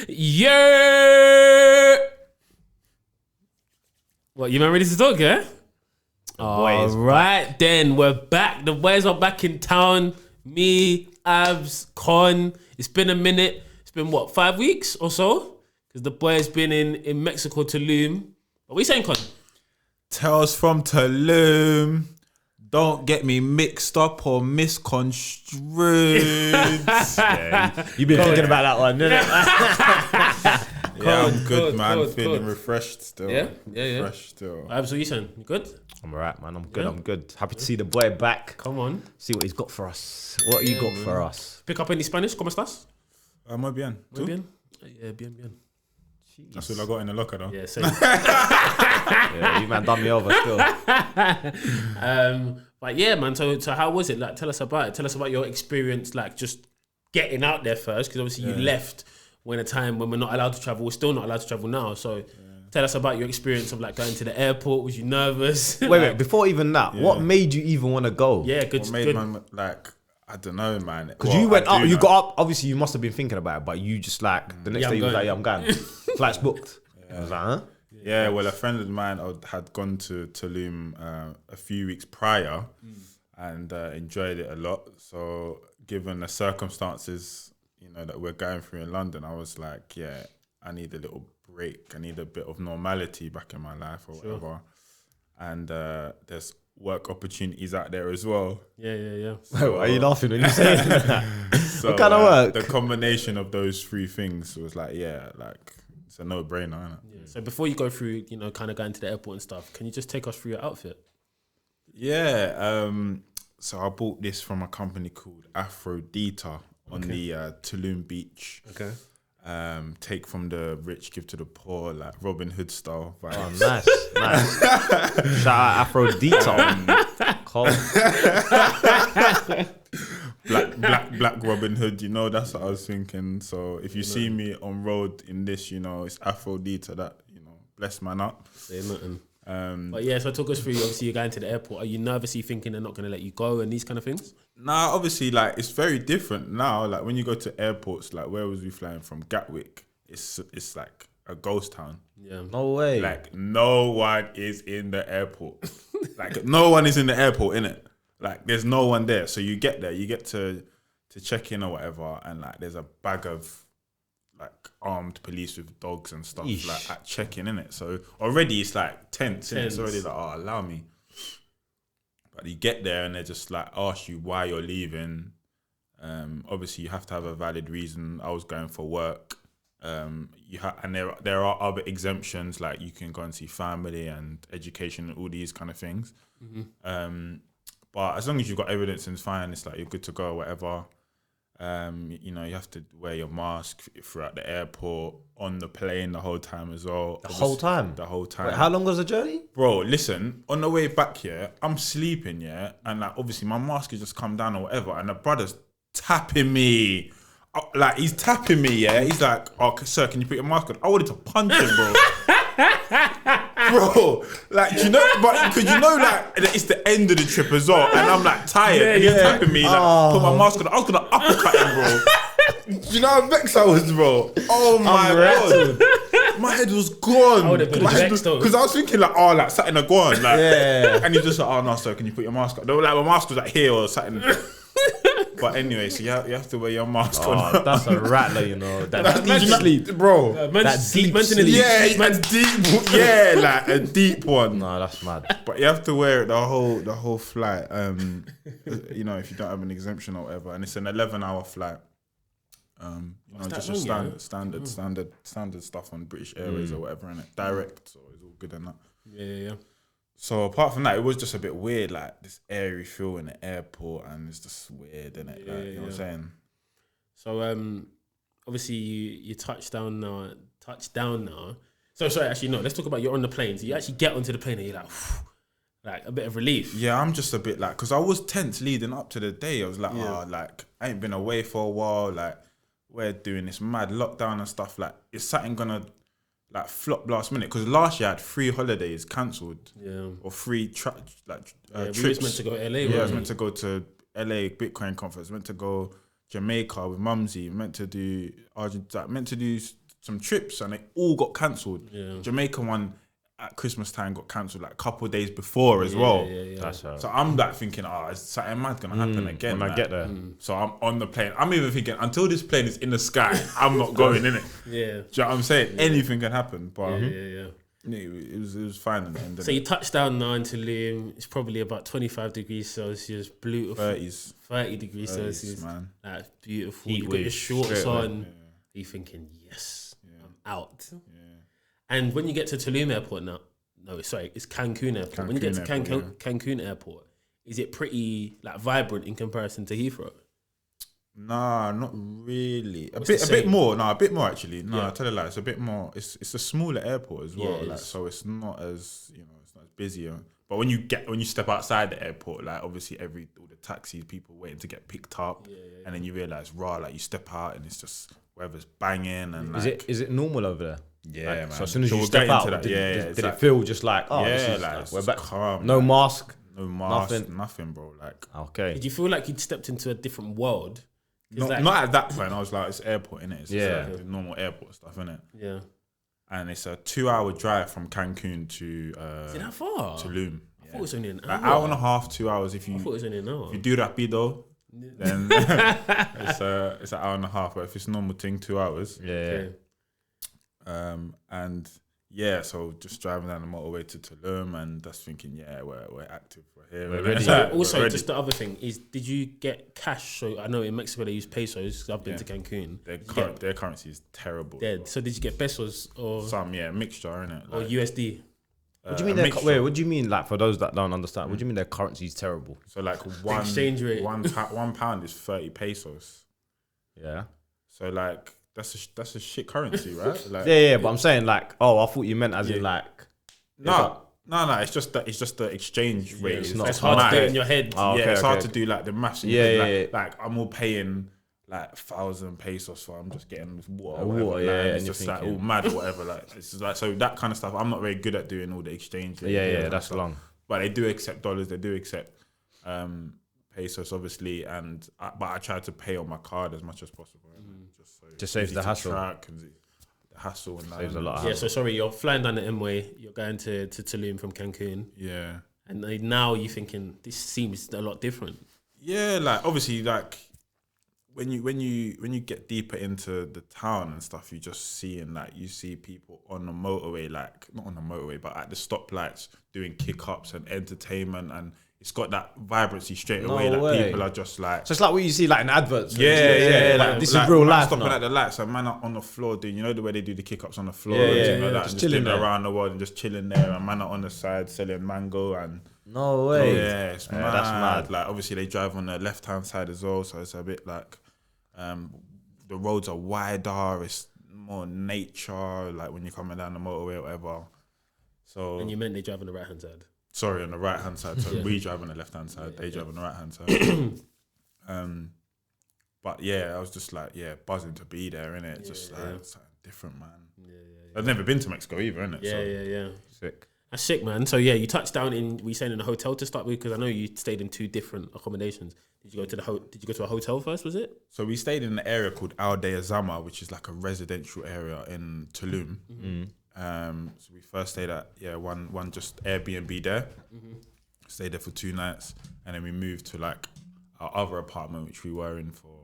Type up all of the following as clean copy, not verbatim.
Yeah. What, you man ready to talk, yeah? All right, then we're back. The boys are back in town. Me, Abs, Con. It's been a minute. It's been what, 5 weeks or so? Because the boys been in Mexico, Tulum. What are you saying, Con? Tales from Tulum. Don't get me mixed up or misconstrued. You've been thinking about that one, didn't you? Yeah, I'm good, man. Feeling refreshed still. Yeah. Refreshed still. Abs, what you saying? You good? I'm alright, man. I'm good. Yeah. I'm good. Happy to see the boy back. Come on. See what he's got for us. What you got for us? Pick up any Spanish? ¿Cómo estás? Muy bien. Muy bien. Yeah, bien. That's all I got in the locker, though. Yeah, same. Yeah, you man done me over still. But yeah, man. So how was it? Like, tell us about it. Tell us about your experience, like just getting out there first, because obviously you left when a time when we're not allowed to travel. We're still not allowed to travel now. So tell us about your experience of like going to the airport. Was you nervous? Wait. Before even that, what made you even want to go? Yeah, good. What made good. man, like, I don't know, man. Because you went up, you got up. Obviously, you must have been thinking about it, but you just like the next Yeah, day I'm you was going. like, "Yeah, I'm going." Flights booked. I was like, "Huh?" Yeah, well, a friend of mine had gone to Tulum a few weeks prior and enjoyed it a lot. So, given the circumstances, that we're going through in London, I was like, yeah, I need a little break. I need a bit of normality back in my life or whatever. And there's work opportunities out there as well. Yeah. Why are you laughing when you say that? So, What kind of work? The combination of those three things was like, it's a no-brainer, isn't it? Yeah. So before you go through, kind of going to the airport and stuff, can you just take us through your outfit? Yeah. So I bought this from a company called Aphrodita on the Tulum beach. Okay. Take from the rich, give to the poor, like Robin Hood style vibes. Oh, nice. Shout out Aphrodita. Cool. Black Robin Hood, that's what I was thinking. So if you see me on road in this, it's Aphrodita that, bless man up. Say nothing. But yeah, so talk us through. Obviously, you're going to the airport. Are you nervous? Are you thinking they're not going to let you go and these kind of things? Nah, obviously, like, it's very different now. Like, when you go to airports, like, where was we flying from? Gatwick. It's like a ghost town. Yeah. No way. Like, no one is in the airport. Like, no one is in the airport, innit? Like, there's no one there. So you get there, you get to check in or whatever, and like, there's a bag of like armed police with dogs and stuff like at check-in, innit? So already it's like tense. It's already like, oh, allow me. But you get there and they just like ask you why you're leaving. Obviously you have to have a valid reason. I was going for work. And there are other exemptions, like you can go and see family and education and all these kind of things. But as long as you've got evidence and it's fine, it's like you're good to go or whatever. You have to wear your mask throughout the airport, on the plane the whole time as well. The whole time? The whole time. Wait, how long was the journey? Bro, listen, on the way back here, I'm sleeping, and like obviously my mask has just come down or whatever, and the brother's tapping me. Like, he's tapping me, He's like, oh, sir, can you put your mask on? I wanted to punch him, bro. Bro, like, but because like, it's the end of the trip as well, and I'm like tired, and he's tapping me, like, put my mask on. I was gonna uppercut him, bro. Do you know how vexed I was, bro? Oh my God. My head was gone. I would have been vexed though. Because I was thinking like, oh, like something gone. Like, and he's just like, oh no, sir, can you put your mask on? They were like, my mask was like here or something. But anyway, so you have to wear your mask on. That's a rattler, That's deep sleep, bro. That deep sleep. Like a deep one. No, that's mad. But you have to wear it the whole flight. If you don't have an exemption or whatever, and it's an 11-hour flight. Just standard stuff on British Airways or whatever, and direct, so it's all good and that. Yeah. So apart from that, it was just a bit weird, like this airy feel in the airport, and it's just weird, innit? You know what I'm saying? So obviously you touched down now. So sorry, actually no. Let's talk about you're on the plane. So you actually get onto the plane and you're like, like a bit of relief. Yeah, I'm just a bit like, because I was tense leading up to the day. I was like, like I ain't been away for a while. Like we're doing this mad lockdown and stuff. Like, is something gonna like flop last minute? Because last year I had 3 holidays cancelled. Or 3 trips. We was meant to go to LA. Yeah, I was meant to go to LA Bitcoin conference. Meant to go Jamaica with Mumsy. Meant to do Argentina. Meant to do some trips and they all got cancelled. Yeah. Jamaican one at Christmas time got cancelled like a couple of days before as well. That's her. So I'm like thinking, is something mad gonna happen again when I get there. So I'm on the plane. I'm even thinking until this plane is in the sky, I'm not going in it. Yeah. Do you know what I'm saying? Anything can happen, but Yeah. it was fine in the end. So you touched down now in Tulum. It's probably about 25 degrees Celsius, beautiful. 30s, 30 degrees Celsius. man. That's beautiful. Heat You got your wave shorts straight away. on. You're thinking, yes, I'm out. And when you get to Tulum Airport now, no, sorry, it's Cancun Airport. When you get to Cancun Airport, is it pretty like vibrant in comparison to Heathrow? Nah, not really. A the bit same? more. No, a bit more actually. No, Yeah. I tell you, like it's a bit more. It's a smaller airport as well. Yeah, it Like is. so, it's not as it's not as busy. But when you step outside the airport, like obviously all the taxis, people waiting to get picked up, and then you realize, like you step out and it's just weather's banging and Is it normal over there? Yeah, man. So as soon as So you we'll step get out, into that. did It's it like- feel just like this is like, like, we're it's back? calm, No like, mask. no mask, nothing, bro. Like Okay. Did you feel like you'd stepped into a different world? not at that point. I was like, it's airport, innit? It's just like the normal airport stuff, innit? Yeah. And it's a 2-hour drive from Cancun to Is it that far? Tulum. I thought it was only an hour. Like hour and a half, 2 hours. If I thought it you was only an hour. do rapido, then it's an hour and a half. But if it's normal thing, 2 hours. Yeah. Okay. And so just driving down the motorway to Tulum and just thinking, we're active, we're here, We're ready. So We're also, ready. just the other thing is, did you get cash? So I know in Mexico they use pesos. 'Cause I've been Yeah. to Cancun. Their currency is terrible. Dead. So did you get pesos or Mixture, innit? or USD? What do you mean? What do you mean? Like for those that don't understand, what do you mean their currency is terrible? So like one exchange rate. one pound is 30 pesos. Yeah. So like that's a shit currency, right? Like Yeah. But I'm saying like, I thought you meant as in like. no. It's just the exchange rate. it's is not- It's hard to mad. do it in your head. Oh, Yeah, okay, it's hard okay. to do like the maths. in Yeah, your head. yeah, Like I'm all paying like 1,000 pesos for I'm just getting this water. Water, whatever, yeah, like, and it's you're just like thinking- all mad or whatever. Like it's just like so that kind of stuff. I'm not very good at doing all the exchange. Yeah, and that's stuff. long. But they do accept dollars. They do accept pesos, obviously, but I try to pay on my card as much as possible. Just saves easy the to hassle. track and the hassle and Saves that. a lot of Yeah. So sorry, you're flying down the M-way. You're going to Tulum from Cancun, Yeah. and now you're thinking this seems a lot different. Yeah, like obviously, like when you get deeper into the town and stuff, you just seeing like you see people on the motorway, like not on the motorway, but at the stoplights doing kick-ups and entertainment, and it's got that vibrancy straight No away. Like way. people are just like. So it's like what you see like in adverts. Yeah. Like, this like, is real man life. stopping now. at the lights and man are on the floor doing, you know the way they do the kick-ups on the floor Yeah, and yeah, things yeah, like that, just and chilling doing there. around the world and just chilling there, and man are on the side selling mango and. No way. Yeah, it's mad. that's mad. Like obviously they drive on the left-hand side as well, so it's a bit like the roads are wider. It's more nature, like when you're coming down the motorway or whatever. So And you meant they drive on the right hand side. sorry, on the right-hand side. So Yeah. we drive on the left-hand side. They drive on the right-hand side. But yeah, I was just like, buzzing to be there, innit? Just like it's like different, man. I've never been to Mexico either, innit? Yeah. Sick. That's sick, man. So yeah, you touched down we stayed in a hotel to start with because I know you stayed in 2 different accommodations. Did you go to Did you go to a hotel first? Was it? So we stayed in an area called Aldea, which is like a residential area in Tulum. So we first stayed at one just Airbnb there. Stayed there for 2 nights, and then we moved to like our other apartment, which we were in for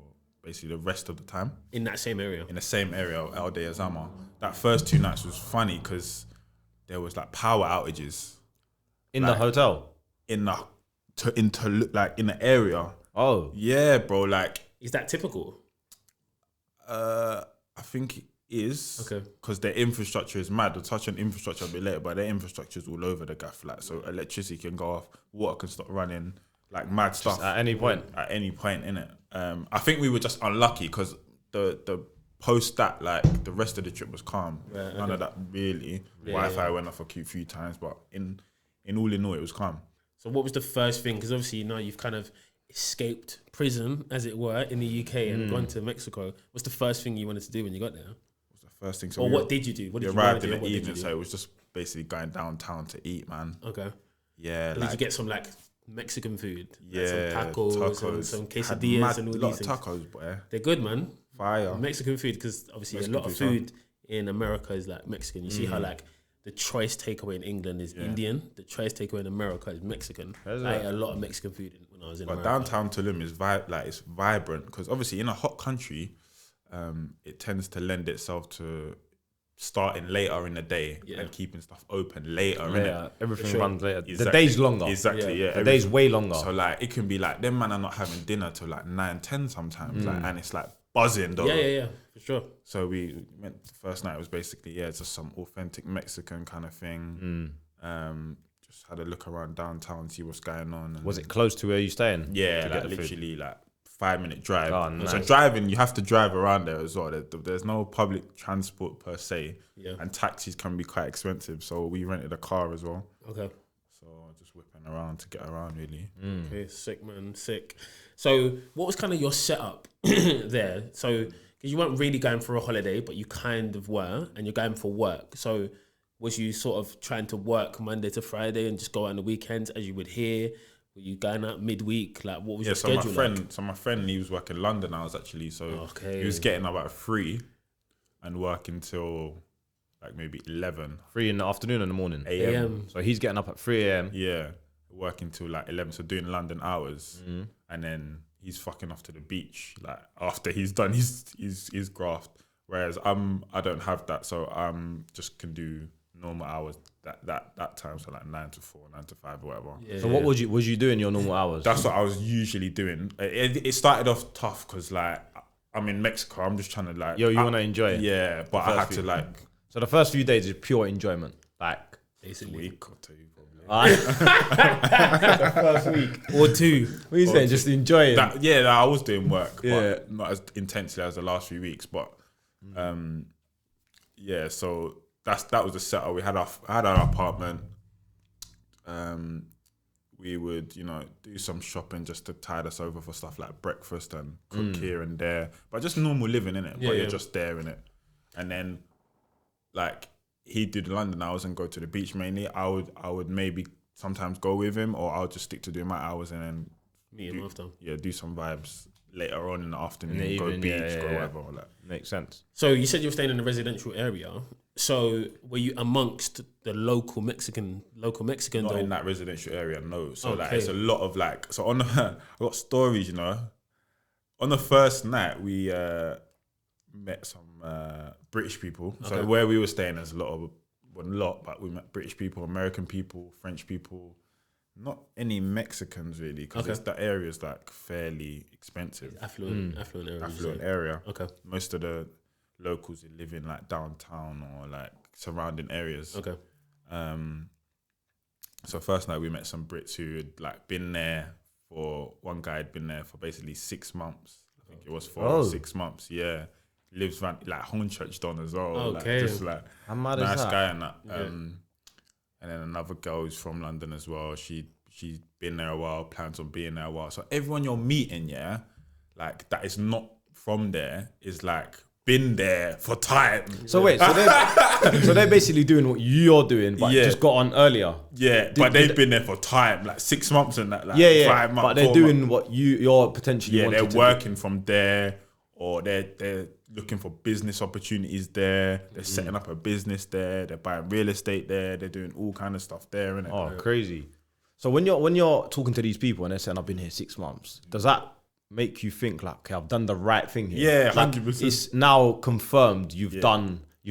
basically the rest of the time In that same area. in the same area, Aldea. That first 2 nights was funny because there was like power outages In the hotel. in the area. Oh. Yeah, bro. Like Is that typical? I think it is. Okay. Because their infrastructure is mad. We'll touch on infrastructure a bit later, but their infrastructure is all over the gaff. Like, so electricity can go off, water can stop running, like mad stuff. At any point. At any point, innit? I think we were just unlucky because the post that, like, the rest of the trip was calm. Right, None of that really. Wi-Fi went off a few times, but in all, it was calm. So what was the first thing? Because obviously now you've kind of escaped prison, as it were, in the UK and gone to Mexico. What's the first thing you wanted to do when you got there? Was the first thing. So Or we what did you do? What we did you arrived in want to the do? What did evening, you so do? it was just basically going downtown to eat, man. Okay. Yeah, Did you get some like Mexican food? yeah, Like some tacos and some Had quesadillas mad and all lot these of things. tacos, boy. They're good, man. Fire. Mexican food, because obviously Mexican a lot of food, food in America is like Mexican. You see how like the choice takeaway in England is Indian. The choice takeaway in America is Mexican. I ate a lot of Mexican food when I was in America. Downtown Tulum is it's vibrant because obviously in a hot country, it tends to lend itself to starting later in the day and keeping stuff open later. Yeah, everything runs later. Exactly. The day's longer. Exactly, yeah. The day's way longer. So like it can be like them man are not having dinner till like 9, 10 sometimes, like, and it's like buzzing though. Yeah, for sure. So we went the first night. It was basically just some authentic Mexican kind of thing. Just had a look around downtown, see what's going on. And was it close to where you staying? Yeah, like literally like 5-minute drive. Oh, nice. So driving, you have to drive around there as well. There's no public transport per se, and taxis can be quite expensive. So we rented a car as well. Okay. So just whipping around to get around really. Okay, sick man, sick. So what was kind of your setup there? So because you weren't really going for a holiday, but you kind of were, and you're going for work. So was you sort of trying to work Monday to Friday and just go out on the weekends as you would here? Were you going out midweek? Like, what was your schedule like? So my friend, he was working London hours actually. So he was getting up at 3 and working till like maybe 11. 3 in the afternoon and the morning. AM. So he's getting up at 3 a.m. Yeah, working till like 11. So doing London hours, and then he's fucking off to the beach like after he's done his graft. Whereas I don't have that, so just can do normal hours that time, so like 9 to 4, 9 to 5 or whatever. Yeah, so what was you doing your normal hours? That's what I was usually doing. It started off tough because like I'm in Mexico. I'm just trying to like you want to enjoy it. Yeah, but I had to like. So the first few days is pure enjoyment, like basically. Week or two probably. The first week or two. What are you saying? Just enjoy it. I was doing work, but not as intensely as the last few weeks. But so that was the setup. We had our apartment. We would, do some shopping just to tide us over for stuff like breakfast and cook here and there, but just normal living, innit? But you're just there, innit? And then, like, he'd do the London hours and go to the beach mainly. I would maybe sometimes go with him, or I'll just stick to doing my hours and then meet him after. Yeah, do some vibes later on in the afternoon. Go beach, go whatever. Like. Makes sense. So you said you were staying in a residential area. So were you amongst the local Mexican? Not in that residential area, no. So like it's a lot of like. So on I got stories, On the first night we met some British people. Okay. So where we were staying, there's but we met British people, American people, French people. Not any Mexicans really, because that area is like fairly expensive. Affluent area. Okay. Most of the locals live in like downtown or like surrounding areas. Okay. So first night we met some Brits who had like been there one guy had been there for basically 6 months. I think it was for 6 months. Yeah. Lives like Hornchurch Don as well. Okay. Like, just like nice guy and that. And then another girl who's from London as well. She's been there a while, plans on being there a while. So everyone you're meeting, like that is not from there, is like been there for time. So wait, so they're basically doing what you're doing, but just got on earlier. Yeah, but they've been there for time, like 6 months and that. Like 5 months. But they're doing what you're potentially. Yeah, they're working from there, or they're looking for business opportunities there. They're setting up a business there. They're buying real estate there. They're doing all kind of stuff there, innit? Oh, crazy. So when you're talking to these people and they're saying I've been here 6 months, does that make you think like, okay, I've done the right thing here? Yeah, like, 100%. It's now confirmed you've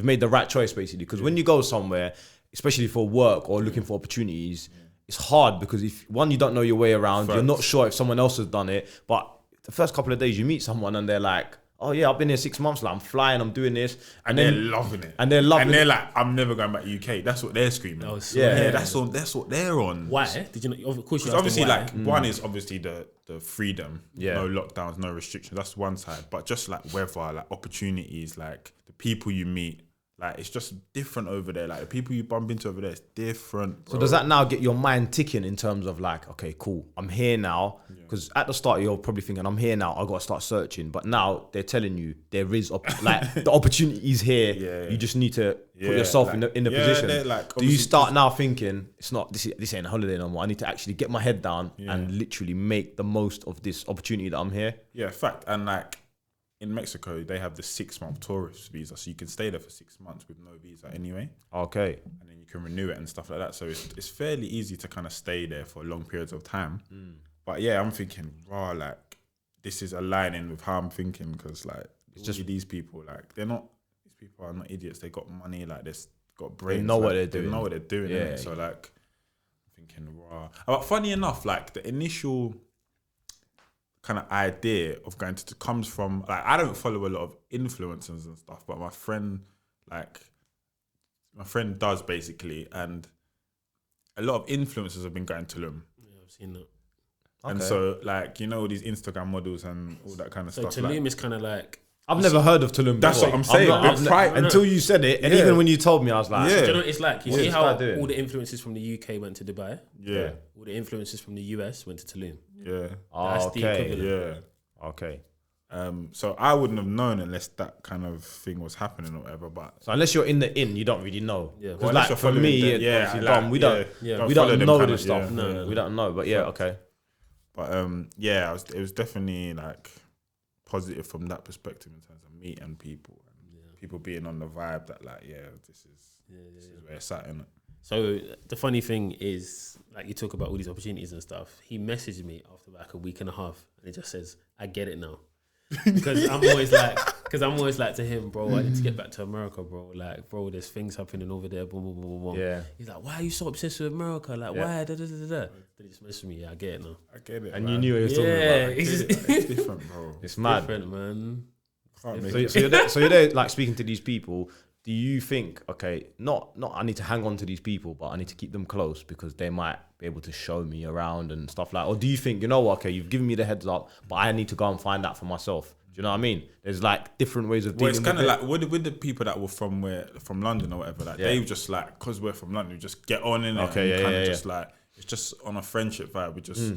made the right choice basically. Because when you go somewhere, especially for work or looking for opportunities, it's hard because if you don't know your way around, you're not sure if someone else has done it. But the first couple of days you meet someone and they're like, oh yeah, I've been here 6 months, like I'm flying, I'm doing this. And they're loving it. And they're like, I'm never going back to UK. That's what they're screaming. That's what they're on. Why? Did you know? Of course, obviously, like one is obviously the freedom, no lockdowns, no restrictions. That's one side. But just like weather, like opportunities, like the people you meet, like it's just different over there. Like the people you bump into over there, it's different. Bro. So does that now get your mind ticking in terms of like, okay, cool, I'm here now? Because at the start you're probably thinking, I'm here now, I got to start searching. But now they're telling you there is like the opportunity is here. You just need to put yourself in the position. Like, do you start now thinking it's not this ain't a holiday no more? I need to actually get my head down and literally make the most of this opportunity that I'm here. Yeah, fact. And like in Mexico, they have the 6-month tourist visa, so you can stay there for 6 months with no visa anyway. Okay. And then you can renew it and stuff like that. So it's fairly easy to kind of stay there for long periods of time. But yeah, I'm thinking, raw, like, this is aligning with how I'm thinking, because like, it's just these people, like, these people are not idiots. They got money, like, they've got brains. They know what they're They doing. know what they're doing. Yeah. Innit? So like, I'm thinking, raw. But funny enough, like, the initial kind of idea of going to comes from, like, I don't follow a lot of influencers and stuff, but my friend does, basically, and a lot of influencers have been going to Tulum. Yeah, I've seen that. And so, like, you know, these Instagram models and all that kind of stuff. So Tulum like, is kind of like... I've never heard of Tulum. That's before. what I'm saying. Until you said it, and Yeah. even when you told me, I was like, Yeah. Do you know what it's like? You What see is how that doing? all the influencers from the UK went to Dubai? Yeah. All the influencers from the US went to Tulum. Yeah. That's the okay, equivalent. Yeah. okay. So I wouldn't have known unless that kind of thing was happening or whatever. But So unless you're in the inn, you don't really know. Yeah. Because Well, unless like you're for following me, them, yeah, obviously, like, Dom, we yeah. don't follow them know kinda, this stuff. yeah. No. We don't know. But yeah, okay. But yeah, it was definitely like positive from that perspective in terms of meeting people and people being on the vibe that, like, this is where it's at, innit? So the funny thing is, like, you talk about all these opportunities and stuff. He messaged me after like a week and a half, and he just says, "I get it now." Because I'm always like to him, bro, I need to get back to America, bro. Like, bro, there's things happening over there. Boom, boom, boom, boom, boom. Yeah. He's like, why are you so obsessed with America? Like, why? Da, da, da, da, da. Then he just messaged me. Yeah, I get it now. I get it. And man. you knew what he was talking Yeah, about. It's different, bro. It's mad. Different, man. Can't make So, it. so you're there, like, speaking to these people. Do you think, okay, not I need to hang on to these people, but I need to keep them close because they might be able to show me around and stuff like? Or do you think, you know what, okay, you've given me the heads up, but I need to go and find out for myself? Do you know what I mean? There's like different ways of Well, dealing it's kind with of it. like with the people that were from London or whatever, like they just like, because we're from London, we just get on in it. Okay, and yeah, kind of yeah, just like, it's just on a friendship vibe. We just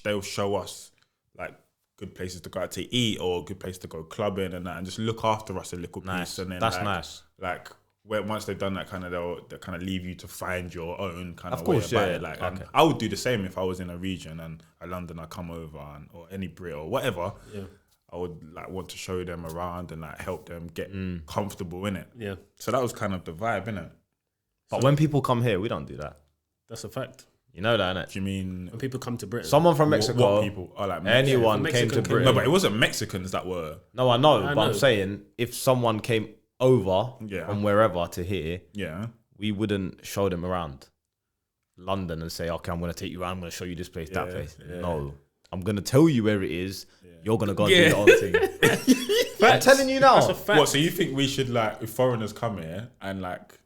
they'll show us like good places to go out to eat or good place to go clubbing and that, and just look after us a little Nice. piece. And then That's like, nice. Like once they've done that, kind of they'll kind of leave you to find your own kind of, Of course, way about yeah, it. Like, yeah. and Okay. I would do the same if I was in a region and a London, I come over or any Brit or whatever. Yeah. I would like want to show them around and like help them get comfortable in it. Yeah, So that was kind of the vibe, innit? But when people come here, we don't do that. that's a fact. You know that, innit? Do you mean When people come to Britain, Someone from Mexico, what people? Oh, like anyone Mexico came to can- Britain. No, but it wasn't Mexicans that were. No, I know, I but I'm know. saying if someone came over Yeah. from wherever to here, Yeah. we wouldn't show them around London and say, okay, I'm going to take you around, I'm going to show you this place, that Yeah, place. yeah. No, I'm going to tell you where it is. You're going to go and Yeah. do your own thing. I'm telling you now. that's a fact. What? So you think we should, like, if foreigners come here and like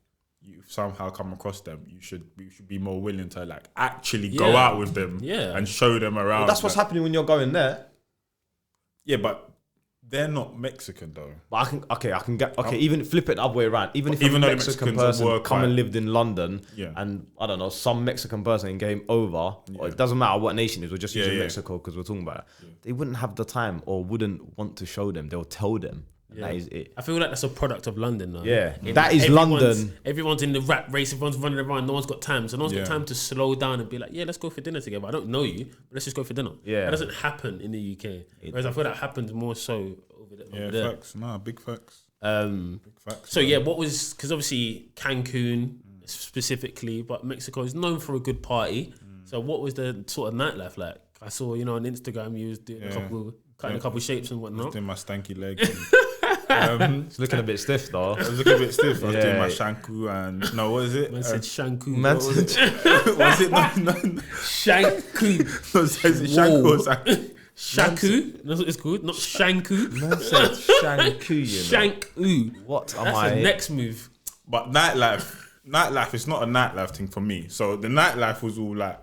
you somehow come across them, we should be more willing to like actually go Yeah. out with them, Yeah. and show them around. That's what's like, happening when you're going there. Yeah, but they're not Mexican though. But I can get, even flip it the other way around. Even if Even a though the Mexican Mexicans person were come quite- and lived in London Yeah. and I don't know, some Mexican person came over, or it doesn't matter what nation it is, we're just using yeah. Mexico because we're talking about it. They wouldn't have the time or wouldn't want to show them. They'll tell them. And that is it. I feel like that's a product of London now. Yeah. That is London. Everyone's in the rat race. Everyone's running around. No one's got time. So no one's Yeah. got time to slow down and be like, yeah, let's go for dinner together. I don't know you, but let's just go for dinner. Yeah. That doesn't happen in the UK. Whereas I feel that happens more so over Yeah, there. facts. Nah, big facts. Big facts. So yeah, what was, because obviously Cancun specifically, but Mexico is known for a good party. So what was the sort of nightlife like? I saw, on Instagram you was doing cutting a couple shapes and whatnot. Doing my stanky leg. It's looking a bit stiff though. I was looking a bit stiff. I was Yeah. doing my shanku and no, what is it? Man said shanku. Man What was it? Was it? No. Shanku. No, is it shanku or shanku? Shaku. That's what it's called. Not shanku. Man said shanku, you know. Shanku. What am That's I? the next move. But nightlife is not a nightlife thing for me. So the nightlife was all like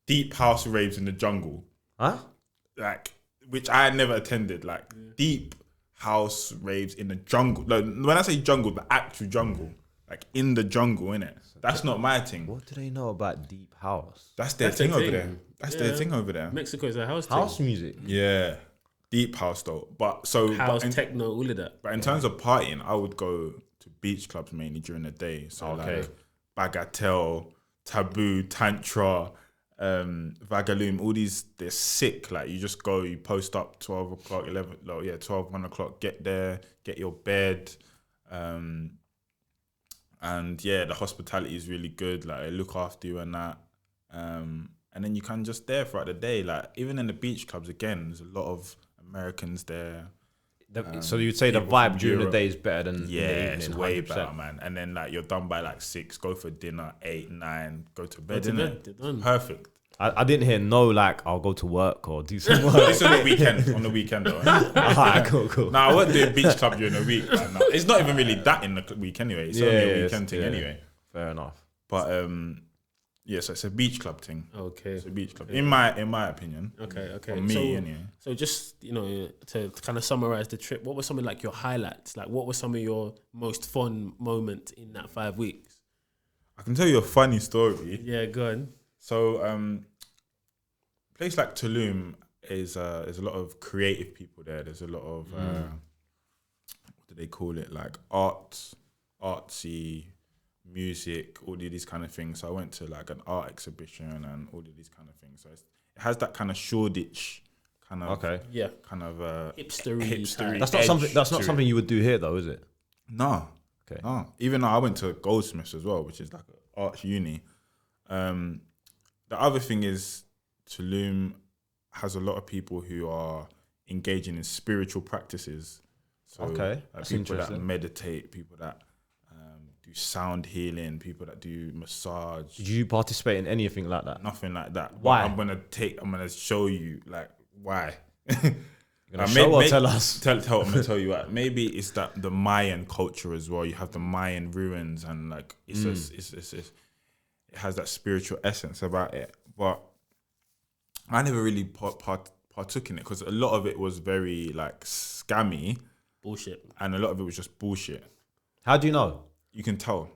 deep house raves in the jungle, Huh? like which I had never attended. Like deep house raves in the jungle. No, when I say jungle, the actual jungle, like in the jungle, innit? That's not my thing. What do they know about deep house? That's their That's thing their over thing. there. That's their thing over there. Mexico is a house House thing. music. Yeah, deep house though. But so House, but in, techno, all of that. but in terms of partying, I would go to beach clubs mainly during the day. So Okay. like Bagatelle, Taboo, Tantra, Vagaloom, all these, they're sick. Like you just go, you post up 12 o'clock, 12, 1 o'clock, get there, get your bed. And yeah, the hospitality is really good. Like they look after you and that. And then you can just there throughout the day. Like even in the beach clubs, again, there's a lot of Americans there. So you'd say the vibe during the day is better than in the evening, it's way 100%. better, man. And then like you're done by like 6, go for dinner, 8, 9, go to bed, to innit? bed, done. Perfect. I didn't hear no like I'll go to work or do some work. It's on the weekend. On the weekend, though. Alright, cool. Nah, I won't do a beach club during the week. Like, no. It's not even really that in the week anyway. It's only a weekend thing anyway. Fair enough. But yeah, so it's a beach club thing. Okay. It's a beach club. In my opinion. Okay. For me, anyway. So just, to kind of summarize the trip, what were some of like your highlights? Like what were some of your most fun moments in that 5 weeks? I can tell you a funny story. Yeah, go on. So, place like Tulum is there's a lot of creative people there. There's a lot of what do they call it? Like artsy music, all of these kind of things. So I went to like an art exhibition and all of these kind of things. So it has that kind of Shoreditch kind of kind of hipstery. That's not something you would do here though, is it? No. Okay. No. Even though I went to Goldsmiths as well, which is like an arts uni. The other thing is Tulum has a lot of people who are engaging in spiritual practices. So that's people that interesting. meditate, people that do sound healing, people that do massage. Did you participate in anything like that? Nothing like that. Why? But I'm gonna show you like why. You're gonna show or tell us? I'm gonna tell you what. Maybe it's that the Mayan culture as well. You have the Mayan ruins and like it's it has that spiritual essence about it. But I never really partook in it because a lot of it was very like scammy, Bullshit. and a lot of it was just bullshit. How do you know? You can tell.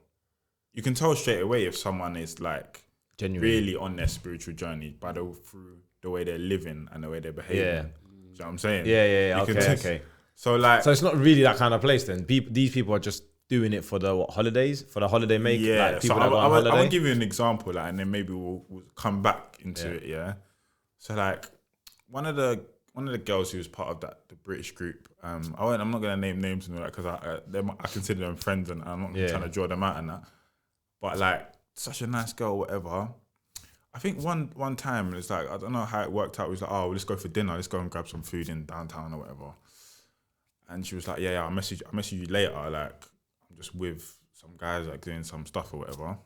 You can tell straight away if someone is like Genuine. really on their spiritual journey through the way they're living and the way they're behaving. Yeah. Do you know what I'm saying? Yeah. You can Okay. So like, So it's not really that kind of place then. These people are just doing it for the holidays, for the holiday make. yeah. Like people So that go on holiday. I will give you an example, like, and then maybe we'll come back into it. Yeah. So like, one of the girls who was part of the British group. I'm not gonna name names and all that because I consider them friends and I'm not trying to draw them out and that. But like, such a nice girl, whatever. I think one time it's like, I don't know how it worked out. It was like, oh, well, let's go for dinner. Let's go and grab some food in downtown or whatever. And she was like, yeah, I'll message you later. Like, I'm just with some guys like doing some stuff or whatever.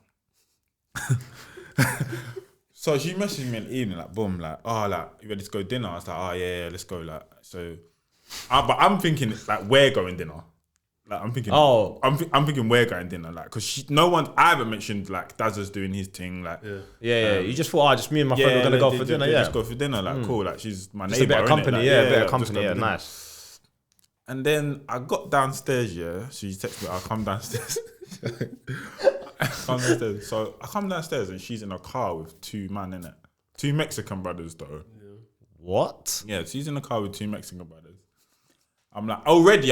So she messaged me in the evening, like, boom, like, oh, like, you ready to go dinner? I was like, oh, yeah, let's go. Like, so, but I'm thinking, like, we're going dinner. Like, I'm thinking, I'm thinking we're going dinner. Like, because I haven't mentioned, like, Dazza's doing his thing. Like, yeah. You just thought, just me and my friend are going to go for dinner, Just go for dinner. Like, cool. Like, she's my neighbor. Just a bit of company, like, a bit of company, yeah, nice. And then I got downstairs, she texted me, I'll come downstairs. So I come downstairs and she's in a car with 2 men in it. 2 Mexican brothers though. Yeah. What? Yeah, she's in a car with 2 Mexican brothers. I'm like, weird.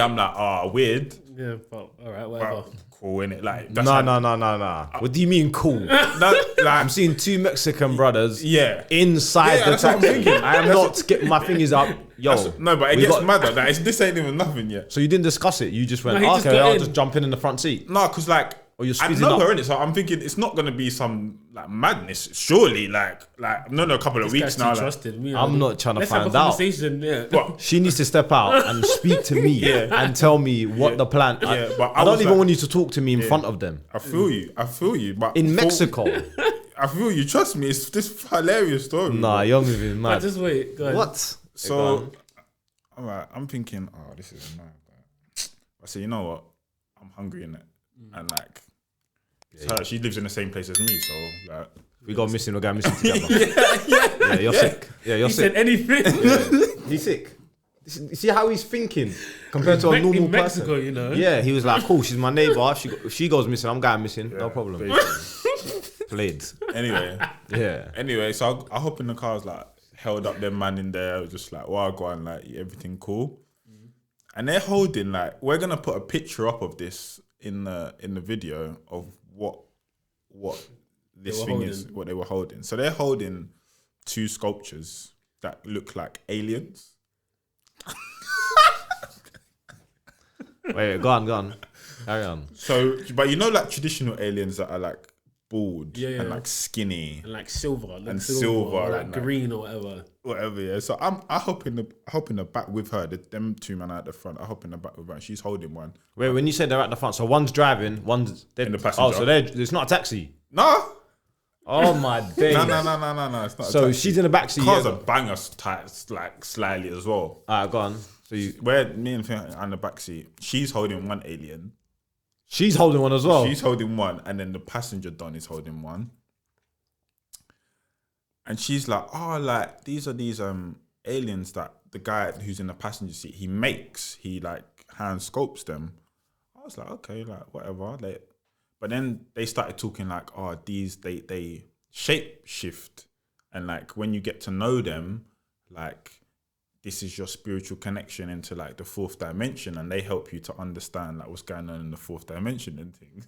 Yeah, but all right, whatever. But cool, innit? Like, No. What do you mean cool? I'm seeing 2 Mexican brothers inside the that's what I'm taxi. thinking. I am not getting my fingers up. Yo. No, but it gets madder. Like, this ain't even nothing yet. So you didn't discuss it? You just went, No, he just okay, got I'll in. just jump in the front seat. No, because like, Or you're I squeezing know up. her in it, so I'm thinking it's not gonna be some like madness. Surely, like I've known her a couple of weeks now. Like, Trusted me. I'm not trying to Let's find have a out. conversation. Yeah. what? She needs to step out and speak to me and tell me what the plan. Yeah, but I I don't was even like- want you to talk to me in front of them. I feel you. But In Mexico. I feel you. Trust me, it's this hilarious story. Nah, you're moving But mad. just wait. Go on. What? So, all right, I'm thinking, this is mad. I said, you know what? I'm hungry in it, and like, she lives in the same place as me, so like, We go missing, we go missing together. Yeah, you're sick. Yeah, you're He sick. said anything. He's sick. You see how he's thinking compared to a normal in Mexico, person. you know. Yeah, he was like, cool, she's my neighbor. If she goes missing, I'm going missing. No problem. Played. Anyway, so I hop in the car, I was like, held up them man in there, I was just like, wow, go on, like, everything cool. And they're holding, like, we're gonna put a picture up of this in the video of what this thing is what they were holding. So they're holding 2 sculptures that look like aliens. Wait, go on. Carry on. So, but you know, like traditional aliens that are like bald and like skinny and like silver, or and like green or whatever. Yeah. So I hop in the back with her. Them 2 men are at the front. I hop in the back with her. She's holding one. Wait, when you said they're at the front, so one's driving, one's in the passenger. Oh, so it's not a taxi. No. Oh my days. No. It's not. So she's in the back seat. Cars are bangers tight, like slightly as well. Alright, go on. So where me and Finn are in the back seat. She's holding one alien. She's holding one as well. She's holding one, and then the passenger Don is holding one. And she's like, "Oh, like these are these aliens that the guy who's in the passenger seat he makes. He like hand sculpts them." I was like, "Okay, like whatever." But then they started talking like, "Oh, these they shape shift, and like when you get to know them, like." This is your spiritual connection into like the 4th dimension, and they help you to understand like what's going on in the 4th dimension and things.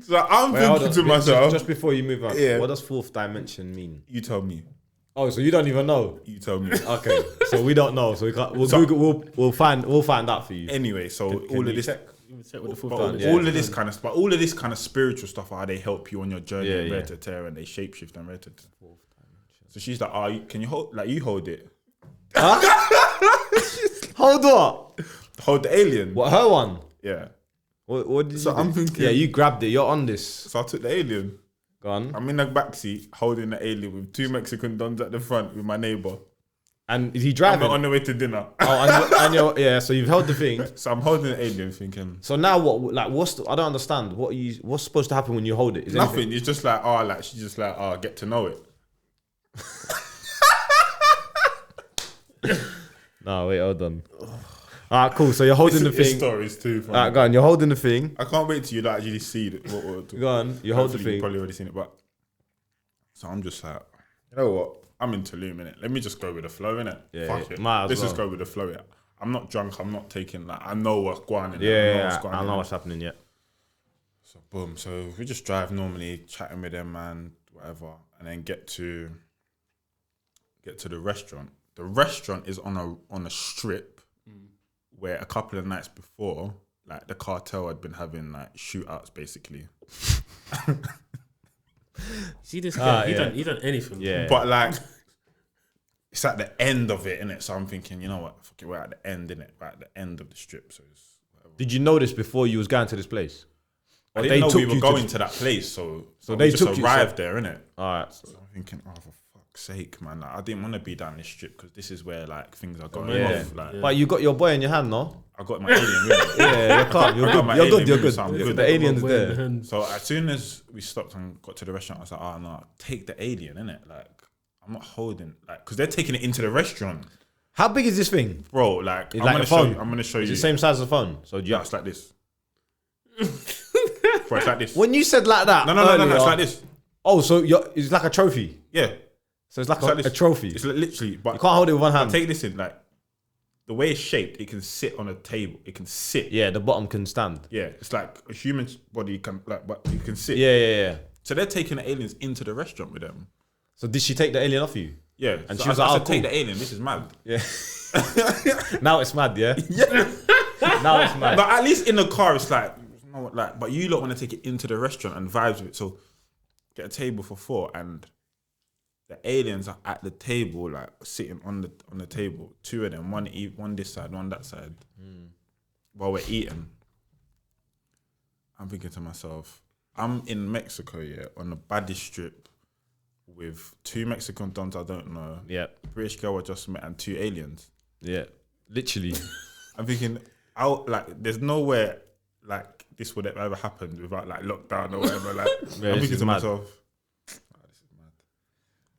So I'm thinking to myself, just before you move on, what does 4th dimension mean? You tell me. Oh, so you don't even know? You tell me. Okay, so we don't know. So we can't. We'll Google. We'll find out for you. Anyway, so all of this. All of this kind of, but all of this kind of spiritual stuff, how they help you on your journey, and they shapeshift and rare to tear. So she's like, can you hold? Like you hold it. Huh? Hold what? Hold the alien. What, her one? Yeah. What did you do? I'm thinking. Yeah, you grabbed it. You're on this. So I took the alien. Go on. I'm in the backseat holding the alien with 2 Mexican dons at the front with my neighbor. And is he driving? I'm on the way to dinner. Oh, so you've held the thing. So I'm holding the alien thinking. So now what? Like, I don't understand. What's supposed to happen when you hold it? Is nothing. Anything? It's just like, she's just like, get to know it. No, wait, hold on. Alright, cool. So you're holding the thing. Stories too. Alright, go on. You're holding the thing. I can't wait till you actually see it. Go on. You hold the thing. You've probably already seen it, but so I'm just like, you know what? I'm in Tulum, innit? Let me just go with the flow, innit? Yeah, fuck it. Let's just go with the flow. Yeah. I'm not drunk. I'm not taking like. I know what's going on. I know what's happening yet. So boom. So we just drive normally, chatting with them, man, whatever, and then get to the restaurant. The restaurant is on a strip where a couple of nights before, like the Cartel had been having like shootouts, basically. See this guy? He done anything. Yeah. But like, it's at the end of it, innit? So I'm thinking, you know what? Fuck it, we're at the end, innit? We're at the end of the strip. So it's whatever. Did you know this before you was going to this place? I didn't know we were going to that place, so they just took arrived there, innit? All right. So I'm thinking, oh, for fuck's sake, man! Like, I didn't want to be down this strip because this is where like things are going off. Like, but you got your boy in your hand, no? I got my alien with me. Yeah, you're calm. You're good. You're good. So I'm good. The alien's there. So as soon as we stopped and got to the restaurant, I was like, oh no, take the alien, innit? Like, I'm not holding, like, because they're taking it into the restaurant. How big is this thing? Bro, like, I'm gonna show you. It's the same size as a phone. So yeah, it's like this. Bro, it's like this. When you said like that, no, it's like this. Oh, so it's like a trophy. Yeah. So it's like a trophy. It's literally, but you can't hold it with one hand. Take this in, like, the way it's shaped, it can sit on a table. It can sit. Yeah, the bottom can stand. Yeah, it's like a human body can, like, but you can sit. Yeah. So they're taking the aliens into the restaurant with them. So did she take the alien off you? Yeah. And so she was like, I oh, said, take the alien. This is mad. Yeah. Now it's mad, yeah? Yeah. Now it's mad. But at least in the car, it's like, you know what, like, but you lot want to take it into the restaurant and vibes with it. So get a table for 4 and the aliens are at the table, like sitting on the table. 2 of them, one this side, one that side. While we're eating, I'm thinking to myself, I'm in Mexico, yeah, on the baddest strip with 2 Mexican dons I don't know. Yeah. British girl I just met and 2 aliens. Yeah. Literally. I'm thinking, there's nowhere like this would have ever happened without like lockdown or whatever. Like, yeah, I'm thinking to myself, this is mad.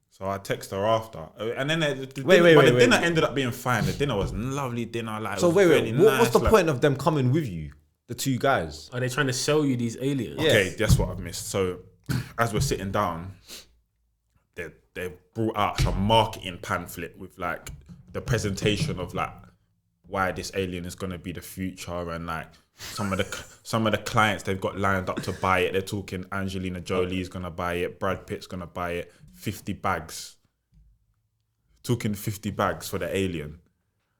So I text her after, and then the dinner ended up being fine. The dinner was lovely dinner. Like, so wait, what's the point of them coming with you? The 2 guys. Are they trying to sell you these aliens? Okay, yes. That's what I've missed. So as we're sitting down, they brought out some marketing pamphlet with like the presentation of like why this alien is gonna be the future, and like some of the clients they've got lined up to buy it. They're talking Angelina Jolie's gonna buy it, Brad Pitt's gonna buy it, 50 bags. Talking 50 bags for the alien.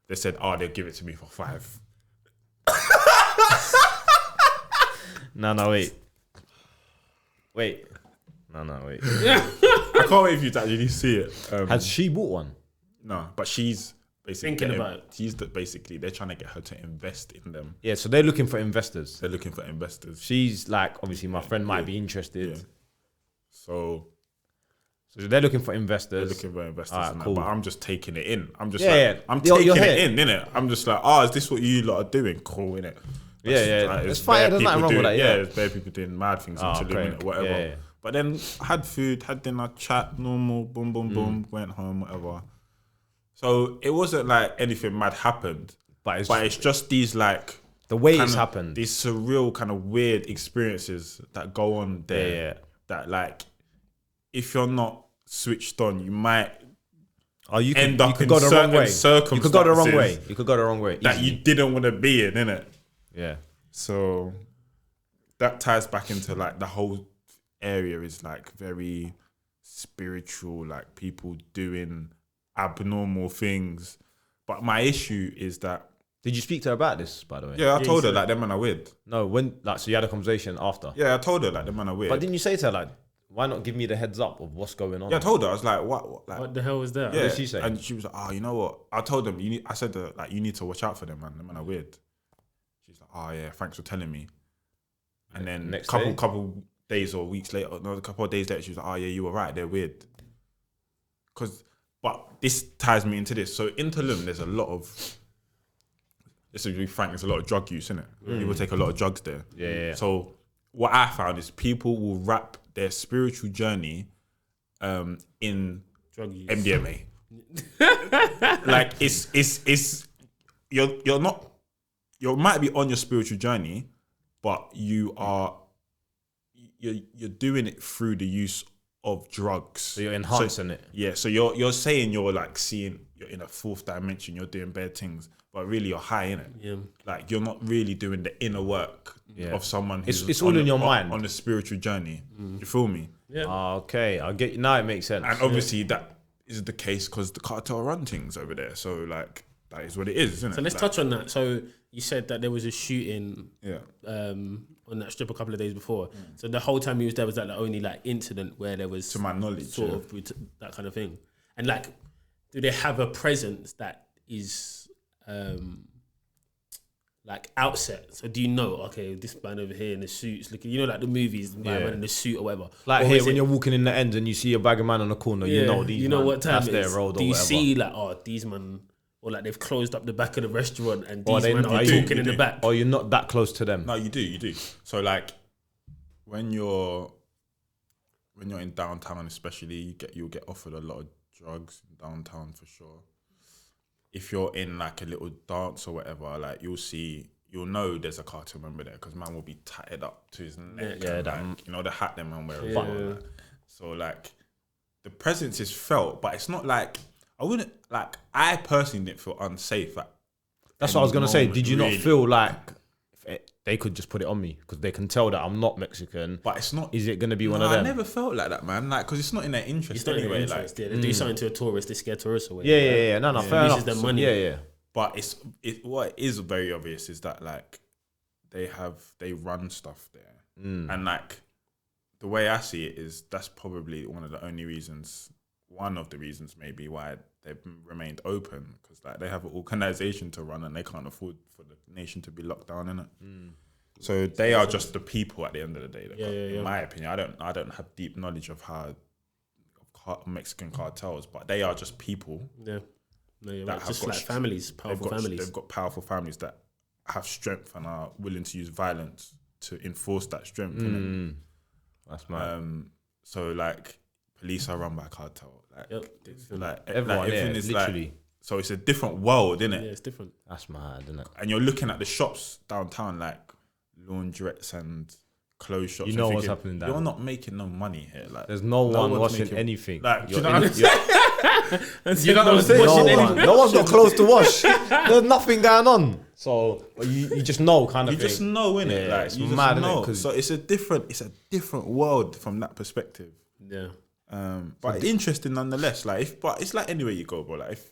They said, they'll give it to me for 5. No, wait. Wait. I can't wait for you to actually see it. Has she bought one? No, but she's basically Thinking about it. Basically they're trying to get her to invest in them. Yeah, so they're looking for investors. They're looking for investors. She's like, obviously, my friend might be interested. Yeah. So they're looking for investors. they're looking for investors, Alright, and cool. That, but I'm just taking it in. I'm just I'm You're taking here. it in, innit? I'm just like, is this what you lot are doing? Cool, innit? Yeah. Like, It's fine. There's nothing wrong with that. Yeah. There's bare people doing mad things in Tulum, innit? Whatever. Yeah. But then had food, had dinner, chat, normal, boom, went home, whatever. So it wasn't like anything mad happened, but it's just these like the way it's happened. These surreal kind of weird experiences that go on there. Yeah. That like, if you're not switched on, you might you end up in go the wrong way. circumstances. You could go the wrong way. You could go the wrong way. That you didn't want to be in, innit? Yeah. So that ties back into like the whole area is like very spiritual, like people doing abnormal things. But my issue is that. Did you speak to her about this, by the way? Yeah, I told her like them man are weird. No, so you had a conversation after. Yeah, I told her like them man are weird. But didn't you say to her like, why not give me the heads up of what's going on? Yeah, I told her. I was like, what the hell was that? Yeah, What did she say? and she was like, you know what? I told them I said to her, like, you need to watch out for them, man. Them man are weird. She's like, yeah, thanks for telling me. And then Next couple days or weeks later, no, a couple of days later, she was like, yeah, you were right. They're weird. But this ties me into this. So in Tulum, there's a lot of. This is to be frank, there's a lot of drug use, isn't it? People take a lot of drugs there. Yeah. So what I found is people will wrap their spiritual journey in Drug use. MDMA. Like it's you're not, you might be on your spiritual journey, but you're doing it through the use of drugs. So you're enhancing it. Yeah, so you're saying you're like seeing, you're in a fourth dimension, you're doing bad things, but really you're high in it. Yeah. Like you're not really doing the inner work of someone who's It's all in your mind. on the spiritual journey. You feel me? Yeah. Okay, I get you. Now it makes sense. And obviously that is the case because the cartel run things over there. So like that is what it is, isn't it? So let's touch on that. So you said that there was a shooting on that strip a couple of days before. So the whole time he was there was like the only like incident where there was, to my knowledge, sort of that kind of thing. And like, do they have a presence that is like outset? So do you know, okay, this man over here in the suits looking, you know, like the movies, the man in the suit or whatever. Like or here, when you're walking in the end and you see a bag of man on the corner, you know these. You know what time that's it their is. road or do you whatever. see like, these man, or like they've closed up the back of the restaurant and these they- men are you do, talking in the back? Or you're not that close to them. No, you do. So like when you're in downtown, especially, you'll get offered a lot of drugs in downtown for sure. If you're in like a little dance or whatever, like you'll know there's a cartel member there because man will be tied up to his neck. Yeah, and, that- like, you know, the hat them man wear. Yeah. As well, like. So like the presence is felt, but it's not like I personally didn't feel unsafe. That's what I was gonna say. moment, Did you really. not feel like they could just put it on me because they can tell that I'm not Mexican? But it's not. Is it gonna be one of I them? never felt like that, man. Like, because it's not in their interest It's not anyway. in their interest. Like, They do something to a tourist, they scare tourists away. Yeah. No, fair Loses enough. their money. Yeah. but what is very obvious is that like they run stuff there, and like the way I see it is that's probably one of the reasons maybe why they've remained open, because like they have an organization to run and they can't afford for the nation to be locked down in it. So they are just the people at the end of the day. In my opinion, I don't have deep knowledge of Mexican cartels, but they are just people. Yeah. No, you're that right. have Just got like families, powerful families. They've got powerful families that have strength and are willing to use violence to enforce that strength. Innit? That's mad. So like police are run by cartel. Like Everyone, everything yeah, is literally. like, so it's a different world, isn't it? Yeah, it's different. That's mad, isn't it? And you're looking at the shops downtown, like laundrettes and clothes shops. You and know thinking, what's happening there. You're not making no money here. Like, There's no one one's washing making- anything. Like, do you You're know what I'm saying? You know what I'm saying? No one's got clothes to wash. There's nothing going on. So you just know, kind of You thing. just know, innit? Yeah, Like, it's you just mad, innit? know. 'Cause- So it's a different world from that perspective. Yeah. But interesting nonetheless. Like, but it's like anywhere you go, bro. Like, if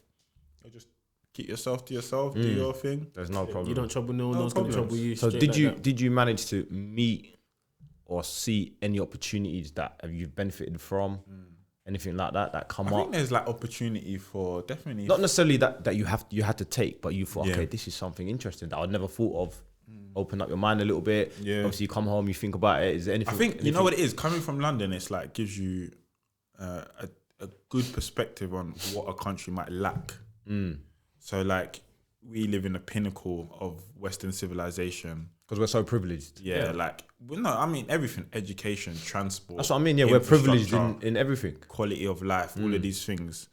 you just keep yourself to yourself, do your thing. There's no problem. You don't trouble no one No else gonna problems. trouble you. So straight did like you that. did you manage to meet or see any opportunities that you've benefited from? Anything like that come I up? think there's like opportunity for definitely. Not necessarily that you had to take, but you thought, Yeah. okay, this is something interesting that I'd never thought of. Open up your mind a little bit. Yeah. Obviously, you come home, you think about it. Is there anything? I think you know what it is. Coming from London, it's like gives you a good perspective on what a country might lack. So like we live in the pinnacle of Western civilization. Because we're so privileged. Yeah, like well, no, I mean everything: education, transport. That's what I mean. Yeah, we're privileged infrastructure, in everything. quality of life, all of these things.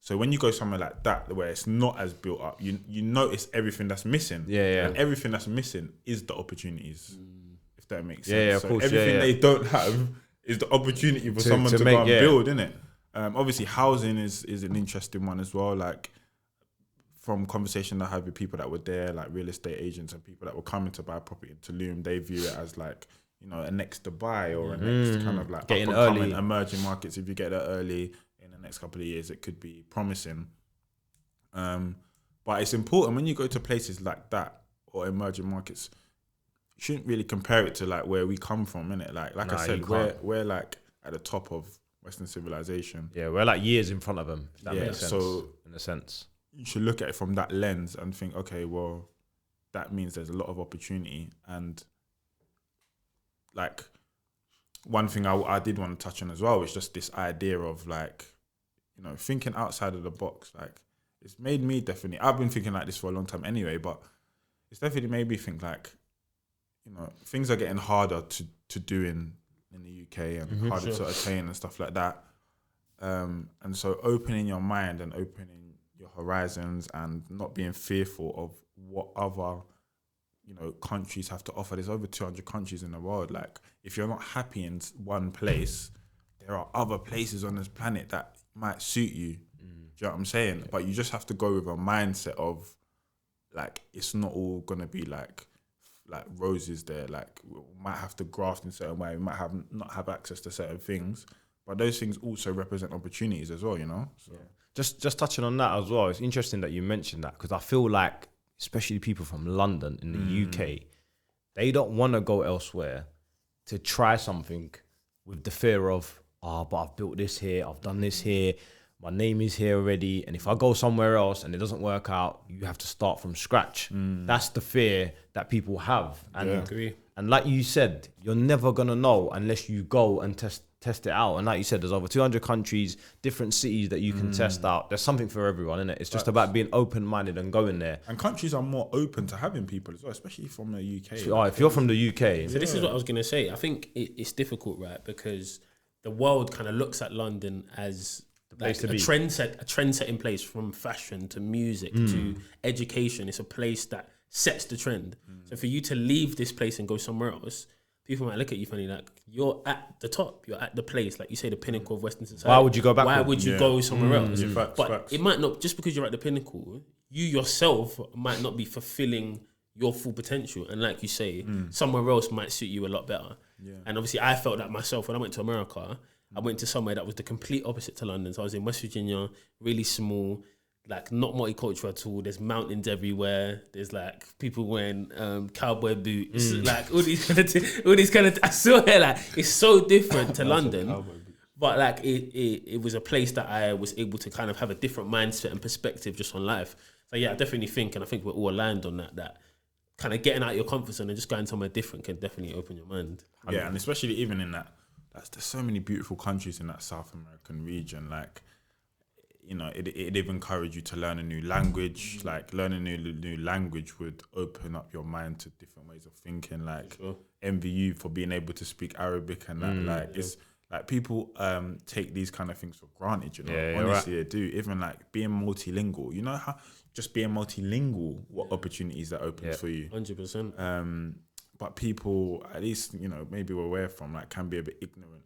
So when you go somewhere like that, where it's not as built up, you notice everything that's missing. Yeah. And everything that's missing is the opportunities, if that makes sense. Yeah, of so course, everything yeah. they don't have is the opportunity for someone to to make, go and yeah. build, innit? Obviously, housing is an interesting one as well. Like from conversation I had with people that were there, like real estate agents and people that were coming to buy property in Tulum, they view it as like, you know, a next Dubai or a next kind of like Getting up and early. coming emerging markets. If you get there early in the next couple of years, it could be promising. But it's important when you go to places like that or emerging markets, you shouldn't really compare it to like where we come from, innit? Like Nah, I said, you can't. we're like at the top of Western civilization. Yeah, we're like years in front of them. If that Yeah, makes sense. so- in a sense. You should look at it from that lens and think, okay, well, that means there's a lot of opportunity. And like one thing I did want to touch on as well was just this idea of like, you know, thinking outside of the box. Like it's made me definitely, I've been thinking like this for a long time anyway, but it's definitely made me think like, you know, things are getting harder to do in the UK and harder to attain and stuff like that. And so opening your mind and opening your horizons and not being fearful of what other, you know, countries have to offer. There's over 200 countries in the world. Like if you're not happy in one place, there are other places on this planet that might suit you. Do you know what I'm saying? But you just have to go with a mindset of like, it's not all gonna be like roses there. Like we might have to graft in a certain way. We might not have access to certain things, but those things also represent opportunities as well, you know? So. Just touching on that as well, it's interesting that you mentioned that because I feel like, especially people from London in the UK, they don't want to go elsewhere to try something with the fear of, but I've built this here, I've done this here, my name is here already, and if I go somewhere else and it doesn't work out, you have to start from scratch. That's the fear that people have. And, I agree. and like you said, you're never going to know unless you go and test it out. And like you said, there's over 200 countries, different cities that you can test out. There's something for everyone, isn't it? It's just about being open-minded and going there. And countries are more open to having people as well, especially from the UK. Oh, if you're from the UK, So this is what I was gonna say. I think it's difficult, right? Because the world kind of looks at London as place like to a be. trend-setting place, from fashion to music to education. It's a place that sets the trend. So for you to leave this place and go somewhere else, people might look at you funny, like you're at the top, you're at the place, like you say, the pinnacle of Western society. Why would you go backward? Why would you go somewhere else? Facts, But facts. it might not, just because you're at the pinnacle, you yourself might not be fulfilling your full potential. And like you say, somewhere else might suit you a lot better. Yeah. And obviously I felt that myself when I went to America. I went to somewhere that was the complete opposite to London. So I was in West Virginia, really small, like not multicultural at all. There's mountains everywhere. There's like people wearing cowboy boots, like all these kind of. I saw it, like it's so different to London. But like it was a place that I was able to kind of have a different mindset and perspective just on life. So yeah, I definitely think, and I think we're all aligned on that kind of getting out of your comfort zone and just going somewhere different can definitely open your mind. Yeah, and especially even in there's so many beautiful countries in that South American region. Like, you know, it even encourage you to learn a new language. Like learning a new language would open up your mind to different ways of thinking. Like envy you for being able to speak Arabic and that. Like it's like people take these kind of things for granted. You know, Yeah, honestly they do. Even like being multilingual. You know how just being multilingual, what opportunities that opens for you. 100%. but people, at least, you know, maybe we're aware from, like, can be a bit ignorant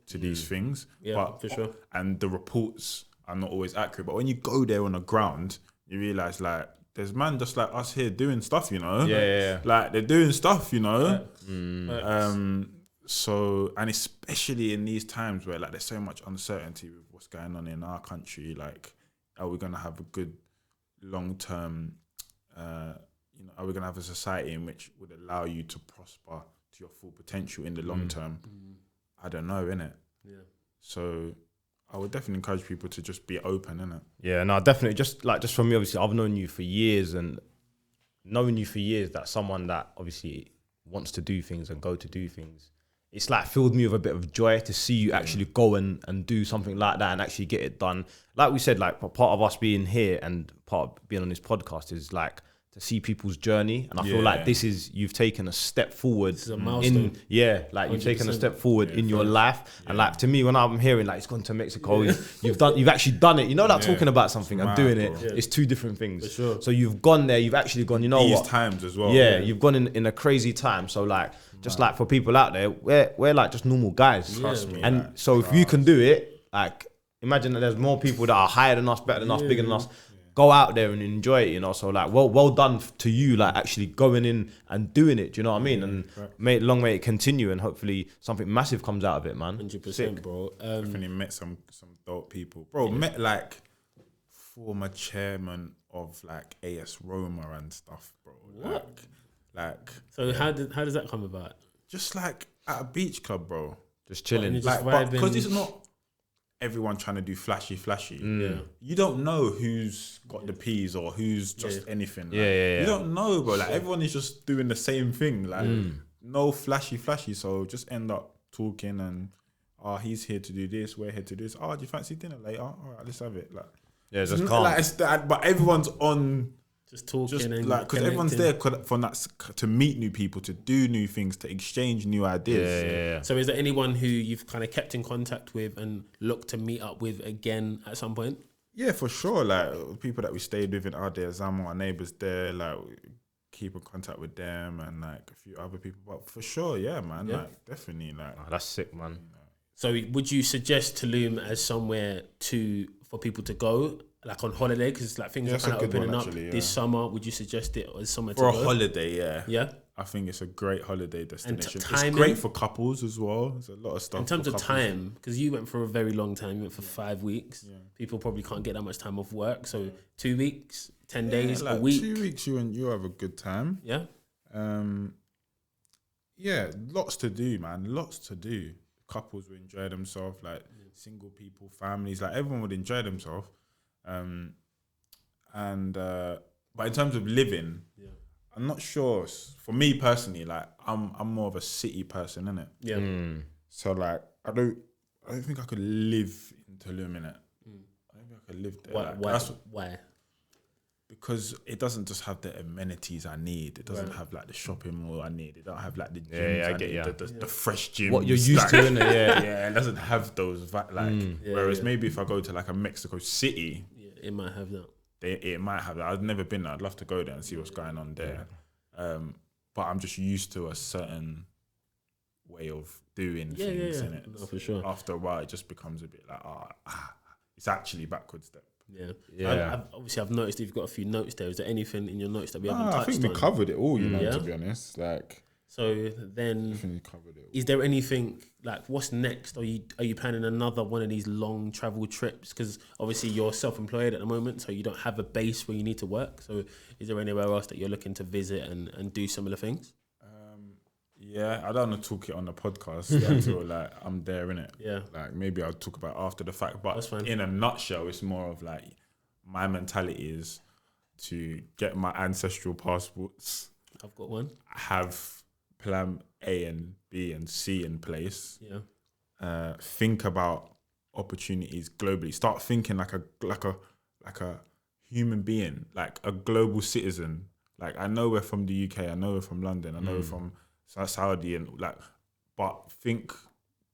to these things. Yeah, but, for sure. And the reports are not always accurate. But when you go there on the ground, you realise, like, there's man just like us here doing stuff, you know? Yeah. Like, they're doing stuff, you know? Facts. So, and especially in these times where, like, there's so much uncertainty with what's going on in our country, like, are we going to have a good long-term, you know, are we going to have a society in which would allow you to prosper to your full potential in the long term? I don't know, innit? Yeah. So I would definitely encourage people to just be open, innit? Yeah, no, definitely. Just for me, obviously, I've known you for years, and knowing you for years, that someone that obviously wants to do things and go to do things, it's like filled me with a bit of joy to see you actually go and do something like that and actually get it done. Like we said, like part of us being here and part of being on this podcast is like to see people's journey, and I feel like you've taken a step forward. This is a milestone. You've taken a step forward in your life, and like to me, when I'm hearing like he's gone to Mexico, you've actually done it. You know, like talking about something and doing it, it's two different things. For sure. So you've gone there, you've actually gone. You know These what? times as well. Yeah, you've gone in a crazy time. So like, just like for people out there, we're like just normal guys. Trust me. And like, so if you can do it, like imagine that there's more people that are higher than us, better than us, bigger than us. Go out there and enjoy it, you know. So like, well done to you, like actually going in and doing it. Do you know what I mean? And long may it continue, and hopefully something massive comes out of it, man. 100%, bro. Definitely met some dope people, bro. Met like former chairman of like AS Roma and stuff, bro. What? Like So how does that come about? just like at a beach club, bro. Just chilling. Just Like, vibing. because it's not everyone trying to do flashy. Yeah. You don't know who's got the peas or who's just anything. Like, Yeah. You don't know, bro. Like everyone is just doing the same thing. Like no flashy. So just end up talking and he's here to do this. We're here to do this. Do you fancy dinner later? All right, let's have it. Like Just calm. like it's that, but everyone's on. Just talking Just and like because everyone's there for that to meet new people, to do new things, to exchange new ideas. Yeah. So is there anyone who you've kind of kept in contact with and looked to meet up with again at some point? Yeah, for sure. Like people that we stayed with in Ardea, Zamo, our neighbours there, like we keep in contact with them and like a few other people. But for sure, yeah, man. Yeah. Like definitely, like That's sick, man. So would you suggest Tulum as somewhere for people to go, like on holiday? Because like things are it's a kind of good one, opening up actually, this summer. Would you suggest it as somewhere for to a go? holiday, yeah. Yeah. I think it's a great holiday destination. It's timing? great for couples as well. There's a lot of stuff. In terms for of couples. time, because you went for a very long time, you went for 5 weeks. People probably can't get that much time off work. So 2 weeks, 10 days, like a week. 2 weeks, you have a good time. Yeah. Yeah, lots to do, man. Lots to do. Couples will enjoy themselves, like single people, families, like everyone would enjoy themselves. But in terms of living, I'm not sure. For me personally, like I'm more of a city person, innit? Yeah. So like I don't think I could live in Tulum, innit? I don't think I could live there. Why? Because it doesn't just have the amenities I need. It doesn't have like the shopping mall I need. It don't have like the gyms I need, the fresh gyms. What you're used to, innit? Yeah. Yeah, it doesn't have those whereas maybe if I go to like a Mexico City, It might have that. it might have that. I've never been there. I'd love to go there and see what's going on there. But I'm just used to a certain way of doing things in it. No, for sure. After a while, it just becomes a bit like, it's actually backward step. Yeah. I've noticed you've got a few notes there. Is there anything in your notes that we haven't touched on? I think we covered it all, you know, to be honest. Like, so then, definitely covered it all. is there anything like what's next? Are you planning another one of these long travel trips? Because obviously you're self-employed at the moment, so you don't have a base where you need to work. So is there anywhere else that you're looking to visit and do similar things? Yeah, I don't want to talk it on the podcast until like I'm there in it. Yeah, like maybe I'll talk about it after the fact. But that's fine. In a nutshell, it's more of like my mentality is to get my ancestral passports. I've got one. Have plan A and B and C in place. Yeah. Think about opportunities globally. Start thinking like a human being, like a global citizen. Like I know we're from the UK. I know we're from London. I know we're from Saudi and but think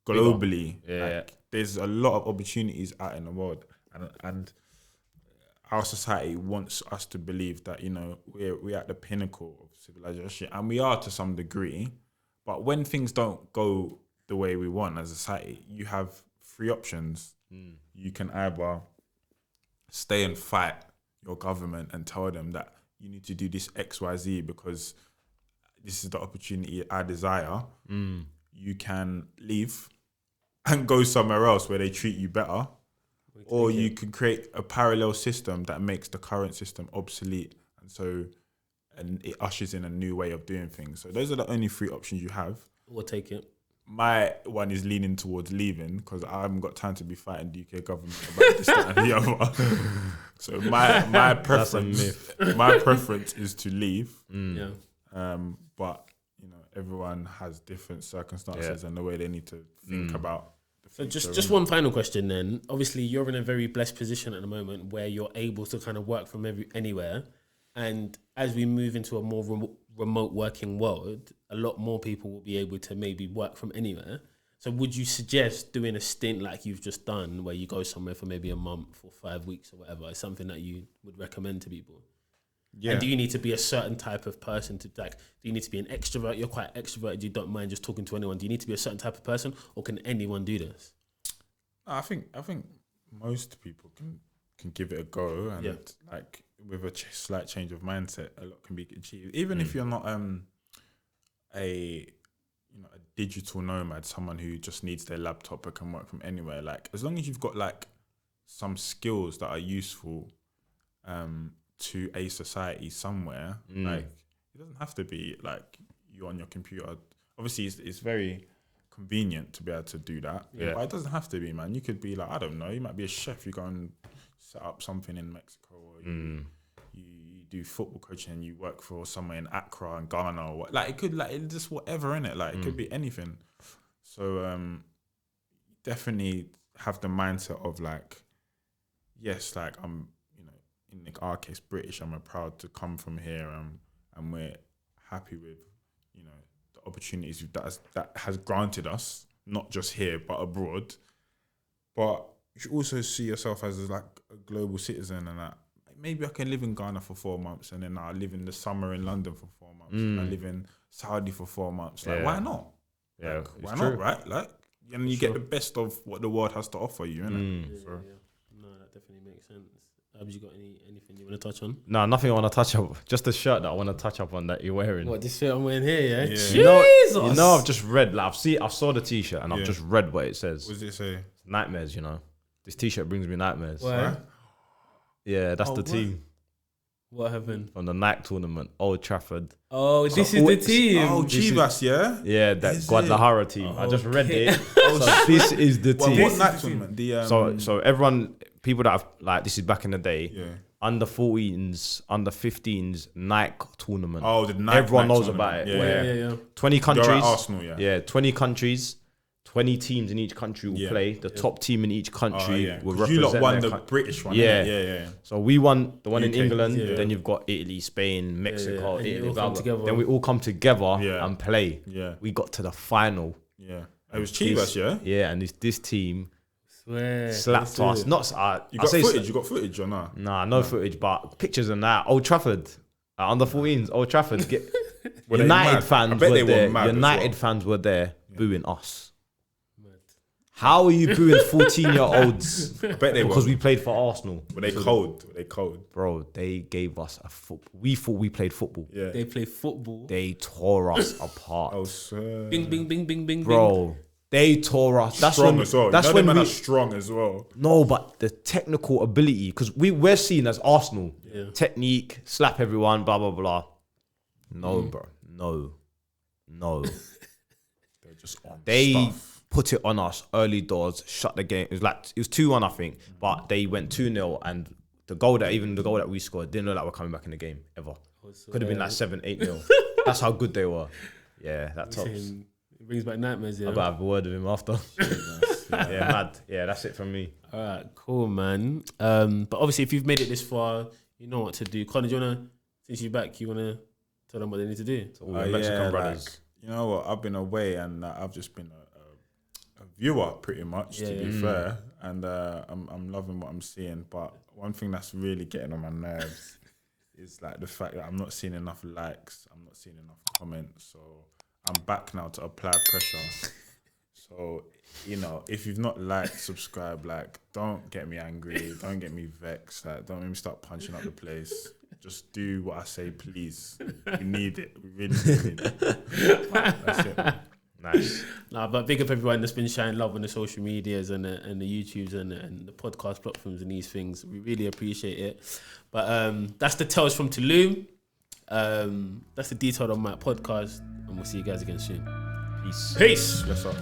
globally. Like, there's a lot of opportunities out in the world, and our society wants us to believe that, you know, we're at the pinnacle of civilization, and we are to some degree. But when things don't go the way we want as a society, you have three options. You can either stay and fight your government and tell them that you need to do this XYZ because this is the opportunity I desire. You can leave and go somewhere else where they treat you better. Or you could create a parallel system that makes the current system obsolete, and it ushers in a new way of doing things. So those are the only three options you have. We'll take it. My one is leaning towards leaving because I haven't got time to be fighting the UK government about this, that, and the other. So my preference is to leave. Yeah. But you know, everyone has different circumstances and the way they need to think about. So just one final question then. Obviously, you're in a very blessed position at the moment where you're able to kind of work from anywhere. And as we move into a more remote working world, a lot more people will be able to maybe work from anywhere. So would you suggest doing a stint like you've just done where you go somewhere for maybe a month or 5 weeks or whatever is something that you would recommend to people? Yeah. And do you need to be a certain type of person to do you need to be an extrovert? You're quite extroverted. You don't mind just talking to anyone. Do you need to be a certain type of person, or can anyone do this? I think most people can give it a go, and like with a slight change of mindset, a lot can be achieved. Even if you're not a digital nomad, someone who just needs their laptop but can work from anywhere. Like as long as you've got like some skills that are useful to a society somewhere, like it doesn't have to be like you on your computer. Obviously, it's very convenient to be able to do that, but it doesn't have to be, man. You could be like, I don't know, you might be a chef. You go and set up something in Mexico, or you do football coaching and you work for somewhere in Accra and Ghana, or what. Like it could, like it's just whatever in it. Like it could be anything. So definitely have the mindset of like, yes, like I'm, in our case, British. I'm proud to come from here, and we're happy with, the opportunities that has granted us, not just here but abroad. But you should also see yourself as like a global citizen, and that maybe I can live in Ghana for 4 months, and then I live in the summer in London for 4 months, and I live in Saudi for 4 months. Like, why not? Yeah, like, why not? Right? Like, and you get the best of what the world has to offer you, innit? So. No, that definitely makes sense. Have you got anything you want to touch on? No, nothing I want to touch up. Just the shirt that I want to touch up on that you're wearing. What, this shirt I'm wearing here, yeah? Jesus! You know, I've just read, like, I saw the t-shirt and I've just read what it says. What does it say? Nightmares, This t-shirt brings me nightmares. Why? Yeah, that's the team. What happened? From the Nike tournament, Old Trafford. Oh, this is the team. Oh, Chivas, yeah? Yeah, that Guadalajara team. I just read it. So this is the team. What Nike tournament? So everyone, people that have, like, this is back in the day. Yeah. Under 14s, under 15s, Nike tournament. Oh, the Nike. Everyone knows tournament. about it. Yeah. 20 countries. You're at Arsenal, yeah. Yeah, 20 countries. 20 teams in each country will play. The top team in each country will represent. You lot won the British one. Yeah. So we won the one in UK, England. Then you've got Italy, Spain, Mexico, Italy, blah, blah. together. Then we all come together and play. Yeah. We got to the final. Yeah. It was Chivas, yeah? Yeah, and this team Swear. slapped us. Not You got footage? You got footage or not? Nah, no footage, but pictures and that. Old Trafford. Under 14s, Old Trafford. United fans were there. United fans were there booing us. How are you booing 14-year-olds? I bet they were. Because we played for Arsenal. Were they cold? Bro, they gave us a football. We thought we played football. Yeah. They play football. They tore us apart. Oh, sir. Bing, bing, bing, bing, bing, bro. They tore us. That's strong when, as well. That's when we are strong as well. No, but the technical ability, because we're seen as Arsenal. Yeah. Technique, slap everyone, blah, blah, blah. No, bro. No. They're just on stuff. Put it on us early doors, shut the game. It was 2-1, I think, but they went 2-0, and the goal that we scored didn't look like we're coming back in the game ever. Could have been like 7-8-0. That's how good they were. Yeah, that tops. It brings back nightmares. Yeah, I'll have a word with him after. Yeah, mad. Yeah, that's it from me. All right, cool, man. But obviously, if you've made it this far, you know what to do. Conor, do you wanna, since you're back, you wanna tell them what they need to do? To all the Mexican brothers. Like, you know what? I've been away, and I've just been a viewer, pretty much, to be fair. And I'm loving what I'm seeing. But one thing that's really getting on my nerves is like the fact that I'm not seeing enough likes. I'm not seeing enough comments. So I'm back now to apply pressure. So, you know, if you've not liked, subscribe, like, don't get me angry. Don't get me vexed. Like, don't make me start punching up the place. Just do what I say, please. We need it. We really need it. That's it, man. Nice. Nah, but big up everyone that's been sharing love on the social medias and the YouTubes and the podcast platforms and these things. We really appreciate it. But that's the Tales from Tulum. That's the Detailed on My podcast. And we'll see you guys again soon. Peace. Peace. Yes, sir.